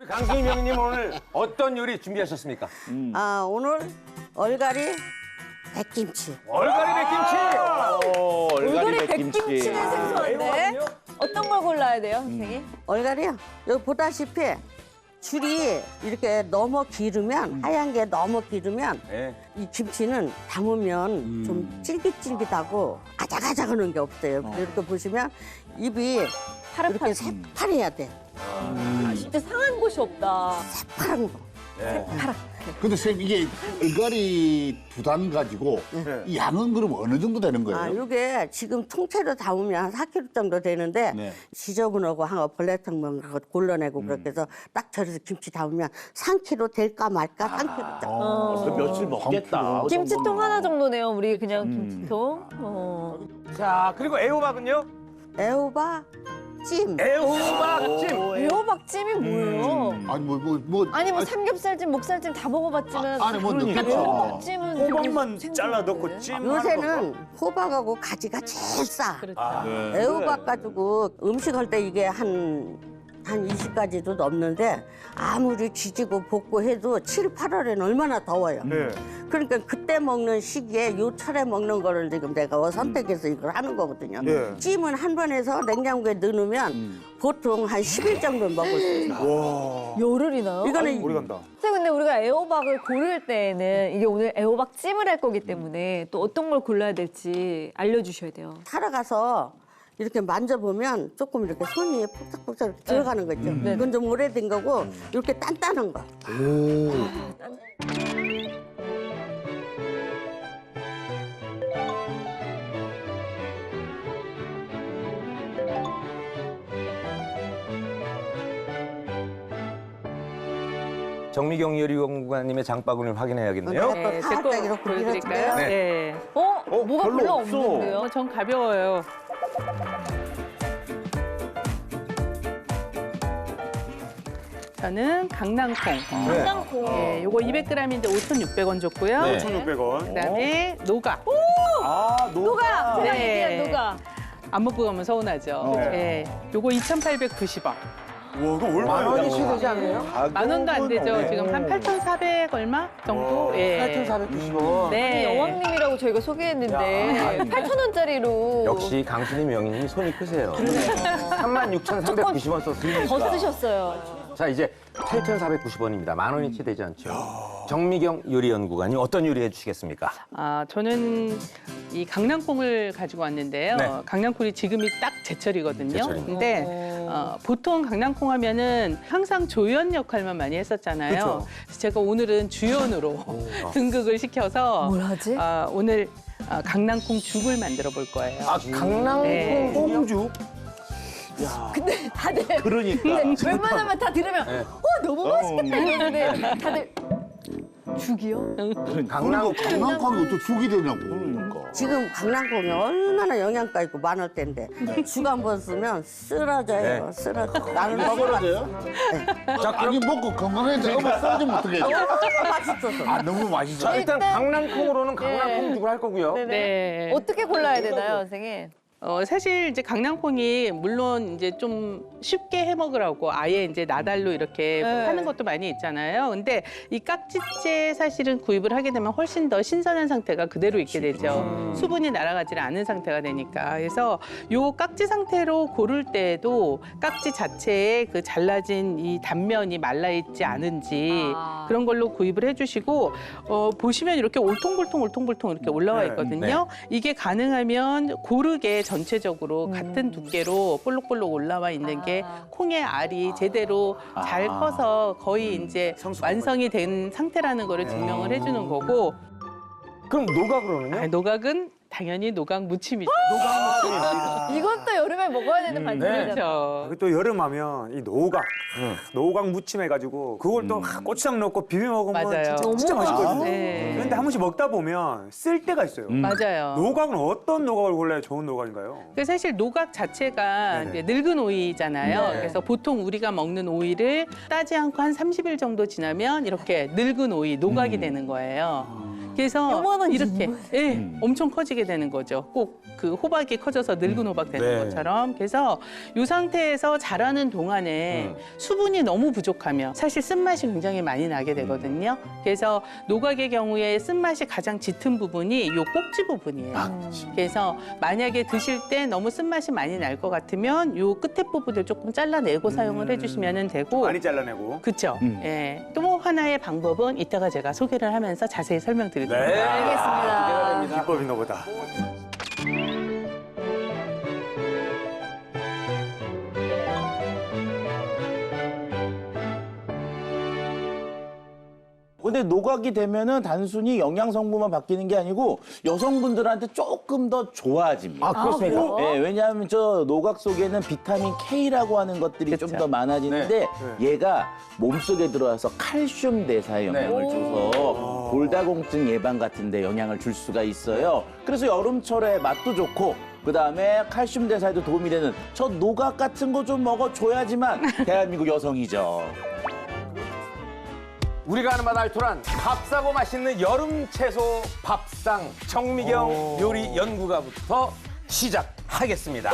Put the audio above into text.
강수희 명님 오늘 어떤 요리 준비하셨습니까? 오늘 얼갈이 백김치. 얼갈이 백김치! 얼갈이 백김치는 생소한데 어떤 걸 골라야 돼요, 선생님? 얼갈이요. 여기 보다시피 줄이 이렇게 너무 기르면 하얀 게 너무 기르면 네. 이 김치는 담으면 좀 쫄깃쫄깃하고 아작아작하는 게 없어요. 이렇게 보시면 입이 이렇게 새파래야 돼. 진짜 상한 곳이 없다. 새파란 거. 근데 선생님 이게 얼갈이 2단 가지고 이 양은 그럼 어느 정도 되는 거예요? 이게 지금 통째로 담으면 한 4kg 정도 되는데 네. 지저분하고 한 벌레탕 먹는 거 골라내고 그렇게 해서 딱 절여서 김치 담으면 3kg 될까 말까 3kg 정도. 며칠 먹겠다. 김치통 하나 정도네요, 우리 그냥 김치통. 자, 그리고 애호박은요? 애호박 찜. 애호박찜! 애호박찜이 뭐예요? 아니 아니 뭐 삼겹살찜, 목살찜 다 먹어봤지만 안에 뭐 넣겠죠. 애호박찜은 호박만 잘라 넣고 찜. 요새는 호박하고 가지가 제일 싸. 애호박 가지고 음식할 때 이게 한 20가지도 넘는데 아무리 지지고 볶고 해도 7, 8월에는 얼마나 더워요. 네. 그러니까 그때 먹는 시기에 요 철에 먹는 거를 지금 내가 선택해서 이걸 하는 거거든요. 네. 찜은 한 번 해서 냉장고에 넣으면 보통 한 10일 정도 먹을 수 있어요. 열흘이나요? 이거는 오래 간다. 선생님, 근데 우리가 애호박을 고를 때에는 이게 오늘 애호박찜을 할 거기 때문에 또 어떤 걸 골라야 될지 알려주셔야 돼요. 사러 가서 이렇게 만져보면 조금 이렇게 손이 폭삭폭삭 이렇게 들어가는 거죠. 그건 좀 오래된 거고 이렇게 단단한 거. 정미경 요리연구가님의 장바구니를 확인해야겠네요. 네, 살짝 이렇게 밀어줄게요. 네. 네. 뭐가 별로 없는데요? 전 가벼워요. 저는 강낭콩. 강낭콩. 네, 요거 200g인데 5,600원 줬고요. 네. 1,600원. 그다음에 노각. 아, 누가? 제가 네. 얘기한 누가? 안 먹고 가면 서운하죠. 네. 요거 2,890원. 와, 그거 얼마예요? 되지 않나요? 만 원도 안 되죠. 네. 지금 한 8,400 얼마 정도? 예. 8,490원. 네. 여왕님이라고 저희가 소개했는데 8,000원짜리로 역시 강수님 명희님이 손이 크세요. 36,390원 썼습니다. 더 쓰셨어요. 자, 이제 8,490원입니다. 만 원이 채 되지 않죠. 정미경 요리연구가님 어떤 요리 해주시겠습니까? 저는 이 강낭콩을 가지고 왔는데요. 네. 강낭콩이 지금이 딱 제철이거든요. 제철입니다. 근데 보통 강낭콩 하면은 항상 조연 역할만 많이 했었잖아요. 그래서 제가 오늘은 주연으로 등극을 시켜서 뭘 하지? 오늘 강낭콩 죽을 만들어 볼 거예요. 강낭콩 네. 콩죽? 근데 다들 그러니까. 웬만하면 다 들으면 네. 너무 맛있겠다 이러는데 다들 죽이요? 강낭콩이 어떻게 죽이 되냐고. 그러니까. 지금 강낭콩이 얼마나 영양가 있고 많을 텐데 죽 한 번 쓰면 쓰러져요. 네. 쓰러져. 나는 먹어야 자, 아니 먹고 건강해서 엄마 써주면 어떡해. 맛있어서. 아, 너무 맛있어. 자, 일단 강낭콩으로는 강낭콩 죽을 할 거고요. 네. 어떻게 골라야 되나요, 선생님? 사실 이제 강낭콩이 물론 이제 좀 쉽게 해 먹으라고 아예 이제 나달로 이렇게 하는 것도 많이 있잖아요. 근데 이 깍지째 사실은 구입을 하게 되면 훨씬 더 신선한 상태가 그대로 있게 되죠. 수분이 날아가지 않은 상태가 되니까. 그래서 요 깍지 상태로 고를 때에도 깍지 자체에 그 잘라진 이 단면이 말라 있지 않은지 그런 걸로 구입을 해주시고 보시면 이렇게 올통불통 이렇게 올라와 있거든요. 이게 가능하면 고르게 전체적으로 같은 두께로 볼록볼록 올라와 있는 게 콩의 알이 제대로 잘 커서 거의 이제 완성이 된 상태라는 거를 증명을 해주는 거고 그럼 노각으로는요? 노각은 당연히 노각 무침이죠. 이건 또 여름에 먹어야 되는 반찬이잖아요. 그렇죠. 또 여름하면 이 노각, 노각 무침 해가지고 그걸 또 고추장 넣고 비벼 먹으면 맞아요. 진짜 맛있거든요. 네. 그런데 한 번씩 먹다 보면 쓸 때가 있어요. 맞아요. 노각은 어떤 노각을 골라야 좋은 노각인가요? 그 사실 노각 자체가 네네. 이제 늙은 오이잖아요. 네. 그래서 보통 우리가 먹는 오이를 따지 않고 한 30일 정도 지나면 이렇게 늙은 오이, 노각이 되는 거예요. 그래서 요만한 이렇게 예, 엄청 커지게 되는 거죠. 꼭 그 호박이 커져서 늙은 호박 되는 네. 것처럼. 그래서 이 상태에서 자라는 동안에 수분이 너무 부족하면 사실 쓴맛이 굉장히 많이 나게 되거든요. 그래서 노각의 경우에 쓴맛이 가장 짙은 부분이 이 꼭지 부분이에요. 그래서 만약에 드실 때 너무 쓴맛이 많이 날 것 같으면 이 끝에 부분을 조금 잘라내고 사용을 해주시면 되고. 많이 잘라내고. 그렇죠. 예. 또 하나의 방법은 이따가 제가 소개를 하면서 자세히 설명드리도록 네. 알겠습니다. 비법이 너보다. 근데 노각이 되면은 단순히 영양 성분만 바뀌는 게 아니고 여성분들한테 조금 더 좋아집니다. 그렇습니까? 네, 왜냐하면 저 노각 속에는 비타민 K라고 하는 것들이 좀 더 많아지는데 얘가 몸속에 들어와서 칼슘 대사에 영향을 줘서 골다공증 예방 같은 데 영향을 줄 수가 있어요. 그래서 여름철에 맛도 좋고 그다음에 칼슘 대사에도 도움이 되는 저 노각 같은 거 좀 먹어줘야지만 대한민국 여성이죠. 우리가 하는 맛 알토란 값싸고 맛있는 여름 채소 밥상 정미경 요리 연구가부터 시작하겠습니다.